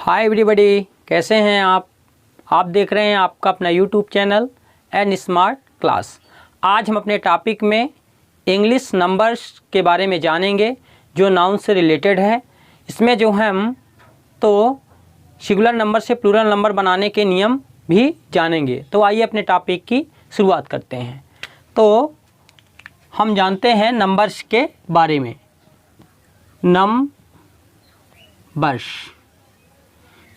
Hi everybody, कैसे हैं आप देख रहे हैं आपका अपना YouTube channel N smart class. आज हम अपने टॉपिक में इंग्लिश नंबर्स के बारे में जानेंगे जो नाउन से रिलेटेड है। इसमें जो है हम तो सिंगुलर नंबर से प्लूरल नंबर बनाने के नियम भी जानेंगे। तो आइए अपने टॉपिक की शुरुआत करते हैं। तो हम जानते हैं नंबर्स के बारे में। नंबर्स,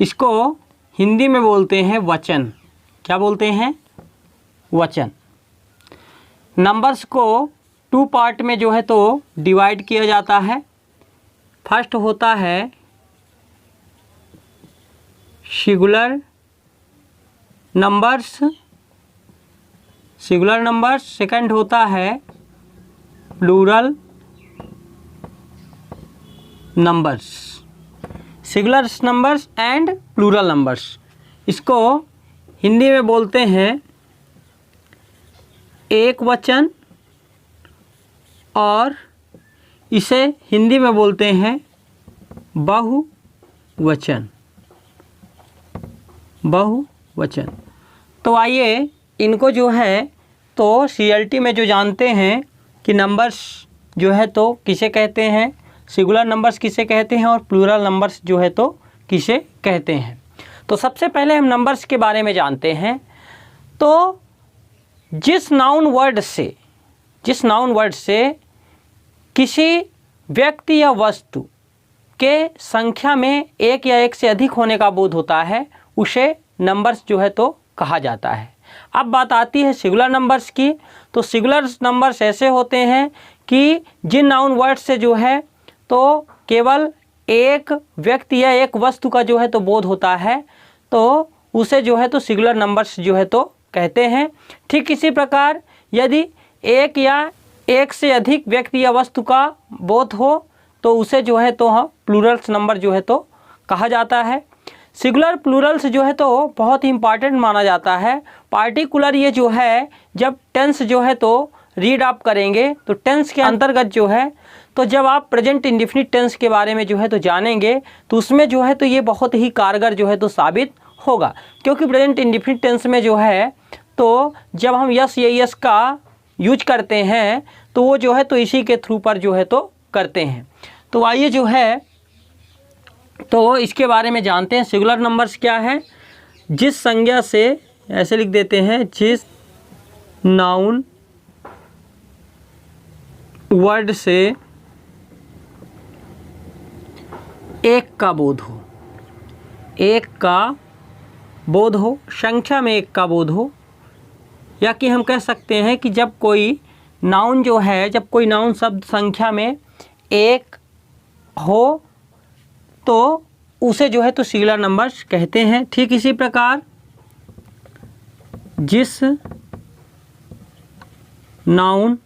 इसको हिंदी में बोलते हैं वचन। क्या बोलते हैं? वचन। नंबर्स को 2 पार्ट में जो है तो डिवाइड किया जाता है। फर्स्ट होता है सिंगुलर नंबर्स, सेकंड होता है plural numbers. Singular numbers and plural numbers, इसको हिंदी में बोलते हैं एक वचन और इसे हिंदी में बोलते हैं बहुवचन। तो आइए इनको जो है तो सीएलटी में जो जानते हैं कि नंबर्स जो है तो किसे कहते हैं, सिंगुलर नंबर्स किसे कहते हैं और प्लूरल नंबर्स जो है तो किसे कहते हैं। तो सबसे पहले हम नंबर्स के बारे में जानते हैं। तो जिस नाउन वर्ड से किसी व्यक्ति या वस्तु के संख्या में एक या एक से अधिक होने का बोध होता है उसे नंबर्स जो है तो कहा जाता है। अब बात आती है सिंगुलर नंबर्स की। तो सिंगुलर नंबर्स ऐसे होते हैं कि जिन नाउन वर्ड से जो है तो केवल एक व्यक्ति या एक वस्तु का जो है तो बोध होता है, तो उसे जो है तो सिंगुलर नंबर्स जो है तो कहते हैं। ठीक इसी प्रकार यदि एक या एक से अधिक व्यक्ति या वस्तु का बोध हो तो उसे जो है तो प्लूरल्स नंबर जो है तो कहा जाता है। सिंगुलर प्लूरल्स जो है तो बहुत ही इंपॉर्टेंट माना जाता है। पार्टिकुलर ये जो है जब टेंस जो है तो रीड आप करेंगे तो टेंस के अंतर्गत जो है तो जब आप प्रेजेंट इंडेफिनिट टेंस के बारे में जो है तो जानेंगे तो उसमें जो है तो ये बहुत ही कारगर जो है तो साबित होगा। क्योंकि प्रेजेंट इंडेफिनिट टेंस में जो है तो जब हम यस या यस का यूज करते हैं तो वो जो है तो इसी के थ्रू पर जो है तो करते हैं। तो आइए जो है तो इसके बारे में जानते हैं। सिंगुलर नंबर्स क्या है? जिस संज्ञा से, ऐसे लिख देते हैं, जिस नाउन वर्ड से एक का बोध हो, संख्या में एक का बोध हो, या कि हम कह सकते हैं कि जब कोई नाउन जो है, जब कोई नाउन शब्द संख्या में एक हो तो उसे जो है तो सिंगुलर नंबर्स कहते हैं। ठीक इसी प्रकार जिस नाउन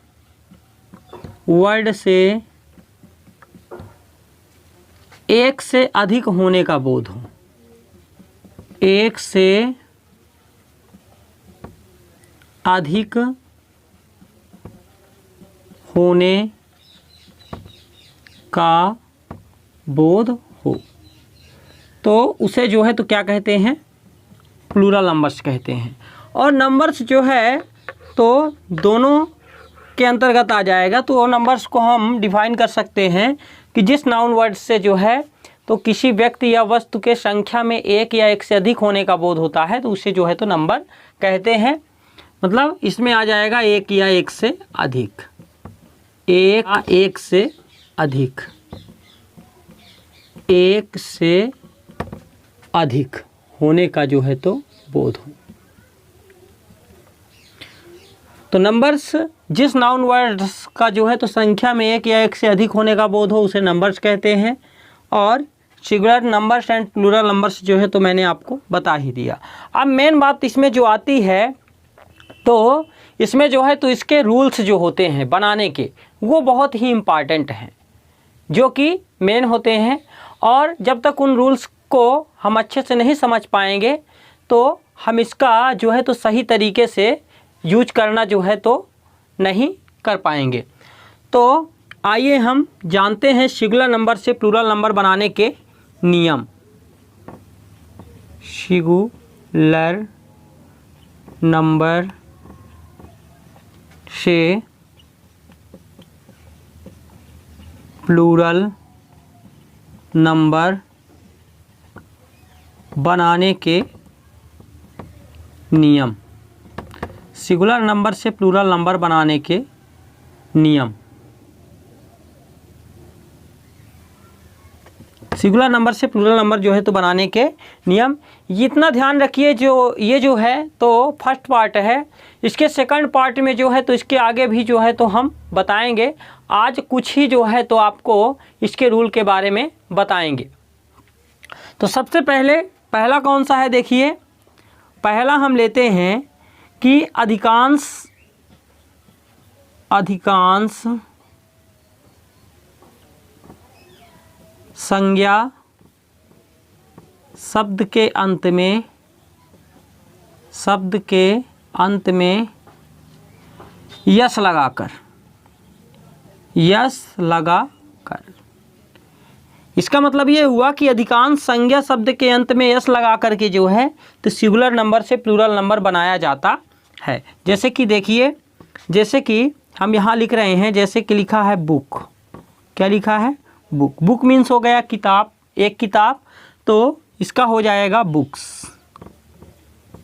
वर्ड से एक से अधिक होने का बोध हो, एक से अधिक होने का बोध हो तो उसे जो है तो क्या कहते हैं? प्लूरल नंबर्स कहते हैं। और नंबर्स जो है तो दोनों के अंतर्गत आ जाएगा। तो वो नंबर्स को हम डिफाइन कर सकते हैं कि जिस नाउन वर्ड से जो है तो किसी व्यक्ति या वस्तु के संख्या में एक या एक से अधिक होने का बोध होता है तो उसे जो है तो नंबर कहते हैं। मतलब इसमें आ जाएगा एक या एक से अधिक, एक से अधिक, एक से अधिक होने का जो है तो बोध हो। तो नंबर्स, जिस नाउन वर्ड्स का जो है तो संख्या में एक या एक से अधिक होने का बोध हो उसे नंबर्स कहते हैं। और singular numbers and plural numbers जो है तो मैंने आपको बता ही दिया। अब मेन बात इसमें जो आती है तो इसमें जो है तो इसके रूल्स जो होते हैं बनाने के वो बहुत ही इम्पॉर्टेंट हैं, जो कि मेन होते हैं। और जब तक उन रूल्स को हम अच्छे से नहीं समझ पाएंगे तो हम इसका जो है तो सही तरीके से यूज करना जो है तो नहीं कर पाएंगे। तो आइए हम जानते हैं सिंगुलर नंबर से प्लूरल नंबर बनाने के नियम। सिंगुलर नंबर से प्लूरल नंबर बनाने के नियम। सिंगुलर नंबर से प्लूरल नंबर बनाने के नियम। सिंगुलर नंबर से प्लूरल नंबर जो है तो बनाने के नियम। इतना ध्यान रखिए, जो ये जो है तो फर्स्ट पार्ट है। इसके सेकंड पार्ट में जो है तो इसके आगे भी जो है तो हम बताएंगे। आज कुछ ही जो है तो आपको इसके रूल के बारे में बताएंगे। तो सबसे पहला कौन सा है, देखिए पहला हम लेते हैं कि अधिकांश संज्ञा शब्द के अंत में यस लगाकर इसका मतलब ये हुआ कि अधिकांश संज्ञा शब्द के अंत में यस लगा करके जो है तो सिंगुलर नंबर से प्लूरल नंबर बनाया जाता है। जैसे कि देखिए, जैसे कि हम यहाँ लिख रहे हैं, जैसे कि लिखा है बुक। क्या लिखा है? बुक। बुक मीन्स हो गया किताब, एक किताब, तो इसका हो जाएगा books,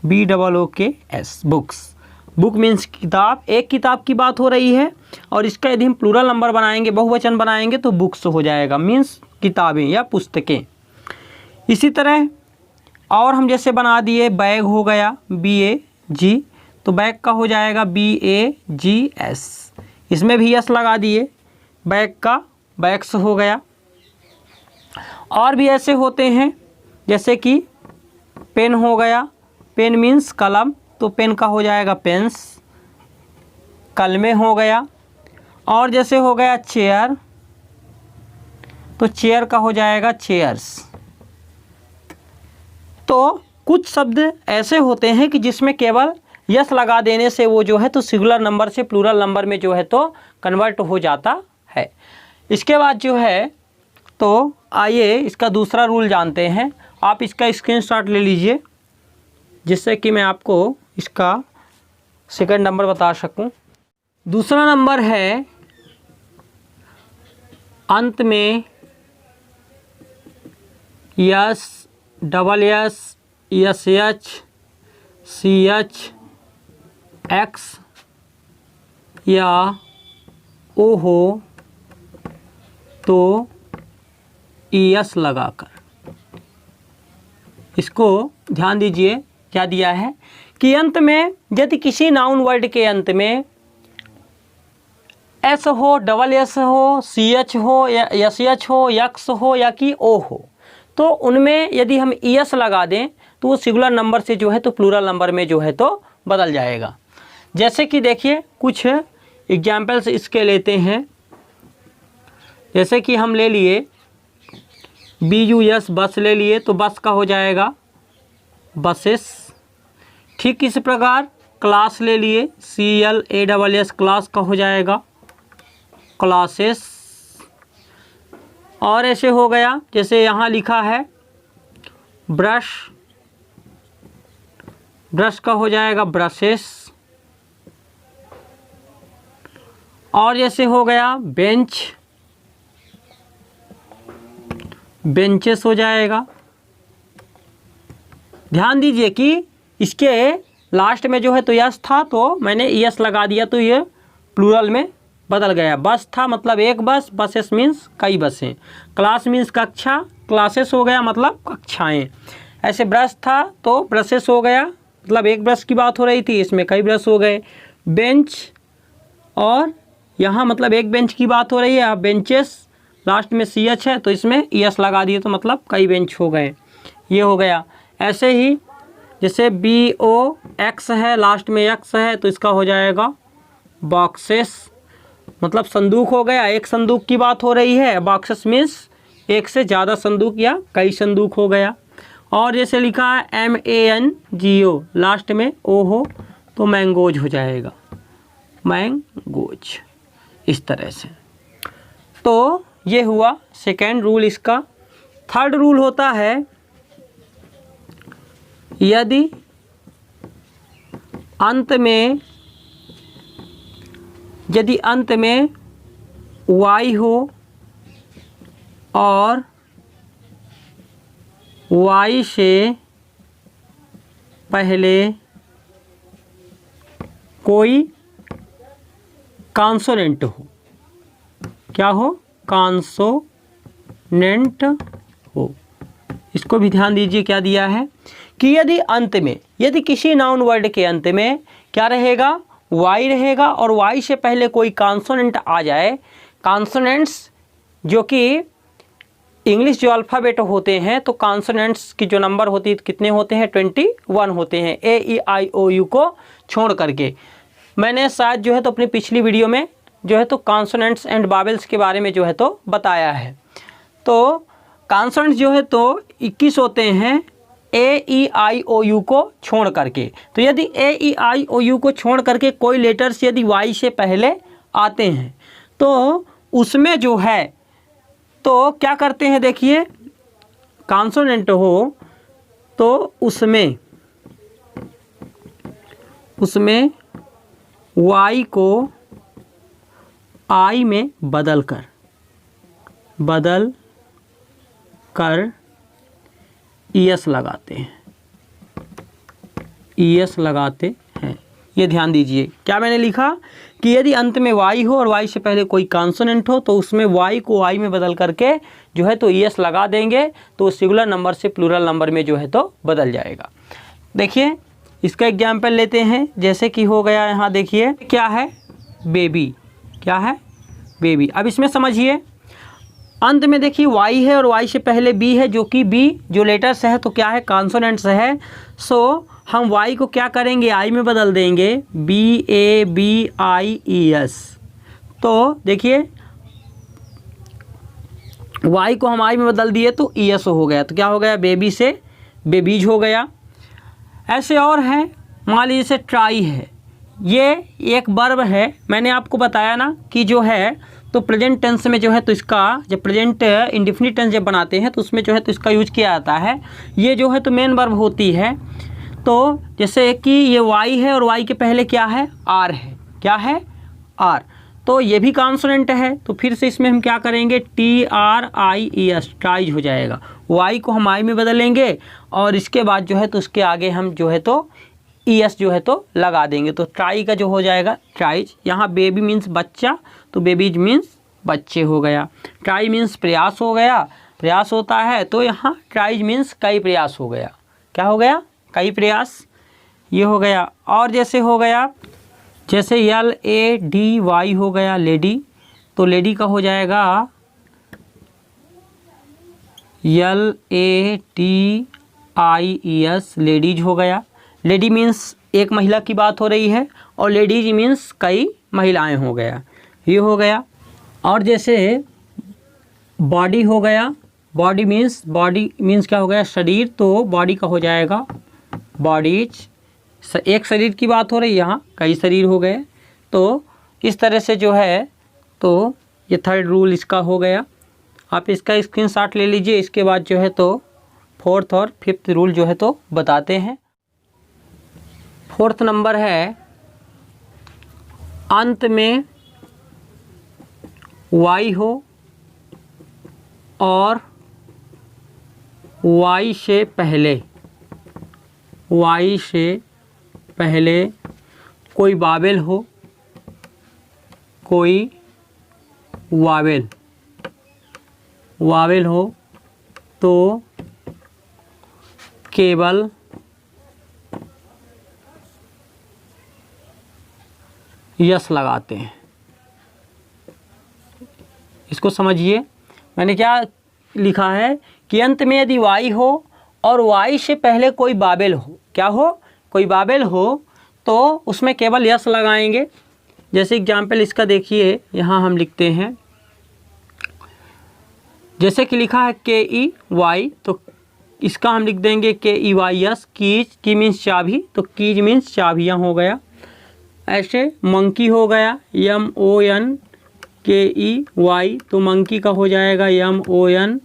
BOOKS, books. Book means किताब, एक किताब की बात हो रही है और इसका यदि हम प्लूरल नंबर बनाएंगे, बहुवचन बनाएंगे तो बुक्स हो जाएगा, मीन्स किताबें या पुस्तकें। इसी तरह और हम जैसे बना दिए, बैग हो गया BAG, तो बैग का हो जाएगा BAGS, इसमें भी यस लगा दिए, बैग का बैग्स हो गया। और भी ऐसे होते हैं, जैसे कि पेन हो गया, पेन मीन्स कलम, तो पेन का हो जाएगा पेन्स, कलमे हो गया। और जैसे हो गया चेयर, तो चेयर का हो जाएगा चेयर्स। तो कुछ शब्द ऐसे होते हैं कि जिसमें केवल यस लगा देने से वो जो है तो सिंगुलर नंबर से प्लूरल नंबर में जो है तो कन्वर्ट हो जाता है। इसके बाद जो है तो आइए इसका दूसरा रूल जानते हैं। आप इसका स्क्रीनशॉट ले लीजिए जिससे कि मैं आपको इसका सेकंड नंबर बता सकूं। दूसरा नंबर है अंत में yes, double S, SH, CH, X या O हो तो ES लगाकर। इसको ध्यान दीजिए, क्या दिया है कि अंत में यदि किसी नाउन वर्ड के अंत में S हो, डबल S हो, CH हो या SH हो, X हो या कि O हो, तो उनमें यदि हम ES लगा दें तो वो सिंगुलर नंबर से जो है तो प्लूरल नंबर में जो है तो बदल जाएगा। जैसे कि देखिए कुछ एग्जाम्पल्स इसके लेते हैं। जैसे कि हम ले लिए BUS, बस ले लिए, तो बस का हो जाएगा बसेस। ठीक इस प्रकार क्लास ले लिए, CLASS, क्लास का हो जाएगा क्लासेस। और ऐसे हो गया, जैसे यहाँ लिखा है ब्रश, ब्रश का हो जाएगा ब्रशेस। और जैसे हो गया बेंच, बेंचेस हो जाएगा। ध्यान दीजिए कि इसके लास्ट में जो है तो यस था तो मैंने यस लगा दिया तो ये प्लूरल में बदल गया। बस था मतलब एक बस, बसेस मीन्स कई बसें। क्लास मीन्स कक्षा, क्लासेस हो गया मतलब कक्षाएं। ऐसे ब्रश था तो ब्रशेस हो गया, मतलब एक ब्रश की बात हो रही थी, इसमें कई ब्रश हो गए। बेंच, और यहाँ मतलब एक बेंच की बात हो रही है, बेंचेस, लास्ट में CH है तो इसमें ES लगा दिए तो मतलब कई बेंच हो गए, ये हो गया। ऐसे ही जैसे BOX है, लास्ट में X है तो इसका हो जाएगा बॉक्सेस, मतलब संदूक हो गया, एक संदूक की बात हो रही है। बॉक्सेस मीन्स एक से ज़्यादा संदूक या कई संदूक हो गया। और जैसे लिखा है MANGO, लास्ट में O हो तो मैंगोज हो जाएगा, मैंगोज, इस तरह से। तो ये हुआ सेकेंड रूल इसका। थर्ड रूल होता है यदि अंत में y हो और y से पहले कोई कॉन्सोनेंट हो, क्या हो, कॉन्सोनेंट हो। इसको भी ध्यान दीजिए क्या दिया है कि यदि अंत में, यदि किसी नाउन वर्ड के अंत में क्या रहेगा, y रहेगा और y से पहले कोई कॉन्सोनेंट आ जाए। कॉन्सोनेंट्स जो कि इंग्लिश जो अल्फ़ाबेट होते हैं, तो कॉन्सोनेंट्स की जो नंबर होती है कितने होते हैं, 21 होते हैं, A-E-I-O-U को छोड़ करके। मैंने शायद जो है तो अपनी पिछली वीडियो में जो है तो कॉन्सोनेंट्स एंड वावेल्स के बारे में जो है तो बताया है। तो कॉन्सोनेंट्स जो है तो 21 होते हैं A-E-I-O-U को छोड़ करके। तो यदि A-E-I-O-U को छोड़ करके कोई लेटर्स यदि Y से पहले आते हैं तो उसमें जो है तो क्या करते हैं, देखिए कॉन्सोनेंट हो तो उसमें Y को I में बदल कर ES लगाते हैं। ये ध्यान दीजिए क्या मैंने लिखा कि यदि अंत में y हो और y से पहले कोई कॉन्सोनेंट हो तो उसमें y को I में बदल करके जो है तो ES लगा देंगे, तो सिंगुलर नंबर से प्लूरल नंबर में जो है तो बदल जाएगा। देखिए इसका एग्जाम्पल लेते हैं, जैसे कि हो गया यहाँ, देखिए क्या है, बेबी, क्या है, बेबी। अब इसमें समझिए अंत में देखिए y है और y से पहले b है, जो कि b जो लेटर्स है तो क्या है, कॉन्सोनेंट्स है। सो हम y को क्या करेंगे, I में बदल देंगे, BABIES। तो देखिए y को हम I में बदल दिए तो ES हो गया, तो क्या हो गया, बेबी से बेबीज हो गया। ऐसे और हैं, मान लीजिए जैसे ट्राई है, ये एक वर्ब है। मैंने आपको बताया ना कि जो है तो प्रेजेंट टेंस में जो है तो इसका जब प्रेजेंट इंडेफिनिट टेंस जब बनाते हैं तो उसमें जो है तो इसका यूज किया जाता है। ये जो है तो मेन वर्ब होती है। तो जैसे कि ये y है और y के पहले क्या है, r है, क्या है, r। तो ये भी कॉन्सोनेंट है, तो फिर से इसमें हम क्या करेंगे, TRIES, ट्राइज हो जाएगा। y को हम I में बदलेंगे और इसके बाद जो है तो उसके आगे हम जो है तो ES जो है तो लगा देंगे, तो ट्राई का जो हो जाएगा ट्राइज। यहाँ बेबी मीन्स बच्चा, तो बेबीज मीन्स बच्चे हो गया। ट्राई मीन्स प्रयास हो गया, प्रयास होता है, तो यहाँ ट्राइज मीन्स कई प्रयास हो गया, क्या हो गया, कई प्रयास, ये हो गया। और जैसे हो गया, जैसे LADY हो गया, लेडी, तो लेडी का हो जाएगा LADIES, लेडीज हो गया। लेडी मीन्स एक महिला की बात हो रही है और लेडीज मीन्स कई महिलाएं हो गया, ये हो गया। और जैसे बॉडी हो गया, बॉडी मीन्स क्या हो गया, शरीर, तो बॉडी का हो जाएगा बॉडीज। एक शरीर की बात हो रही है, यहाँ कई शरीर हो गए। तो इस तरह से जो है तो ये थर्ड रूल इसका हो गया। आप इसका स्क्रीनशॉट ले लीजिए। इसके बाद जो है तो फोर्थ और फिफ्थ रूल जो है तो बताते हैं। फोर्थ नंबर है, अंत में y हो और y से पहले कोई वावेल हो, कोई वावेल हो, तो केवल यस लगाते हैं। इसको समझिए, मैंने क्या लिखा है कि अंत में यदि y हो और y से पहले कोई वावेल हो, क्या हो, कोई वावेल हो, तो उसमें केवल यस लगाएंगे। जैसे एग्जाम्पल इसका देखिए, यहाँ हम लिखते हैं, जैसे कि लिखा है KEY, तो इसका हम लिख देंगे KEYS, कीज, की मीन्स चाबी, तो कीज मीन्स चाबियाँ हो गया। ऐसे मंकी हो गया, MONKEY, तो मंकी का हो जाएगा MONKEYS,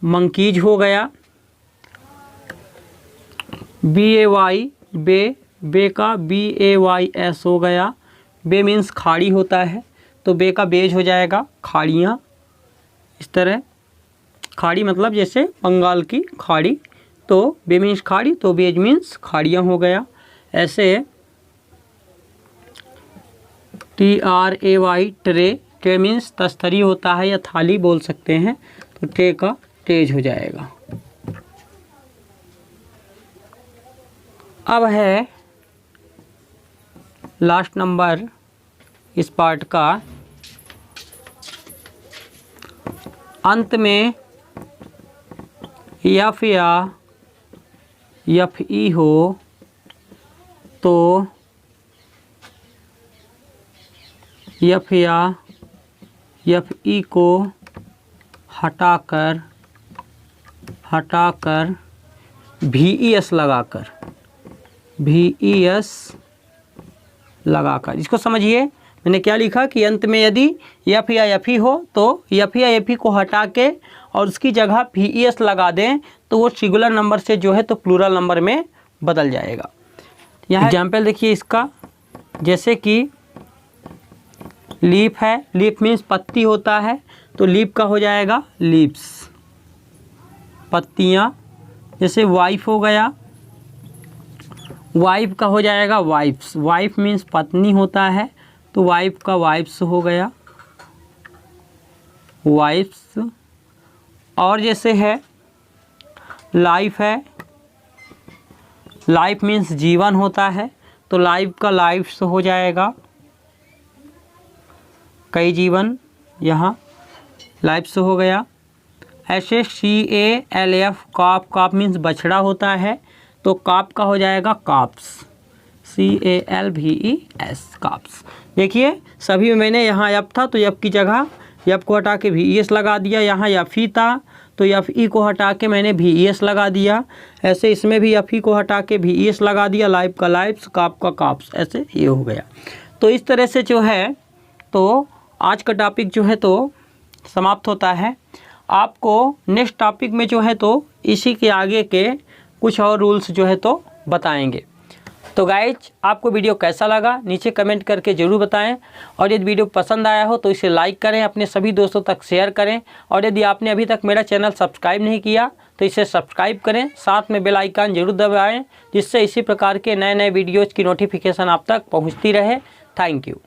मंकीज हो गया। BAY बे, बे का BAYS हो गया। बे मीन्स खाड़ी होता है, तो बे का बेज हो जाएगा खाड़ियाँ। इस तरह खाड़ी मतलब जैसे बंगाल की खाड़ी, तो बे मीन्स खाड़ी, तो बेज मीन्स खाड़ियाँ हो गया। ऐसे TRAY ट्रे, ट्रे मीन्स तस्तरी होता है या थाली बोल सकते हैं, तो ट्रे का तेज हो जाएगा। अब है लास्ट नंबर इस पार्ट का, अंत में यफ या यफई हो तो यफ या यफई को हटाकर VES लगाकर, इसको समझिए। मैंने क्या लिखा कि अंत में यदि यफ या यफी हो तो यफ या यफी को हटा के और उसकी जगह VES लगा दें तो वो सिंगुलर नंबर से जो है तो प्लूरल नंबर में बदल जाएगा। यहाँ एग्जाम्पल देखिए इसका, जैसे कि लीफ है, लीफ मीन्स पत्ती होता है, तो लीफ का हो जाएगा लीव्स, पत्तियाँ। जैसे वाइफ हो गया, वाइफ का हो जाएगा वाइफ्स, वाइफ मीन्स पत्नी होता है, तो वाइफ का वाइफ्स हो गया वाइफ्स। और जैसे है लाइफ है, लाइफ मीन्स जीवन होता है, तो लाइफ का लाइफ्स हो जाएगा कई जीवन, यहाँ लाइफ्स हो गया। ऐसे CALF काप, काप मीन्स बछड़ा होता है, तो काप का हो जाएगा काप्स, CALVES काप्स। देखिए सभी में मैंने यहाँ यप था तो यप की जगह यप को हटा के VES लगा दिया, यहाँ यफी था तो यफई को हटा के मैंने VES लगा दिया। ऐसे इसमें भी यफई को हटा के VES लगा दिया, लाइफ का लाइफ्स, काप का काप्स, ऐसे ये हो गया। तो इस तरह से जो है तो आज का टॉपिक जो है तो समाप्त होता है। आपको नेक्स्ट टॉपिक में जो है तो इसी के आगे के कुछ और रूल्स जो है तो बताएंगे। तो गाइज आपको वीडियो कैसा लगा नीचे कमेंट करके ज़रूर बताएं, और यदि वीडियो पसंद आया हो तो इसे लाइक करें, अपने सभी दोस्तों तक शेयर करें, और यदि आपने अभी तक मेरा चैनल सब्सक्राइब नहीं किया तो इसे सब्सक्राइब करें, साथ में बेल आइकन जरूर दबाएं, जिससे इसी प्रकार के नए नए वीडियोज़ की नोटिफिकेशन आप तक पहुँचती रहे। Thank you.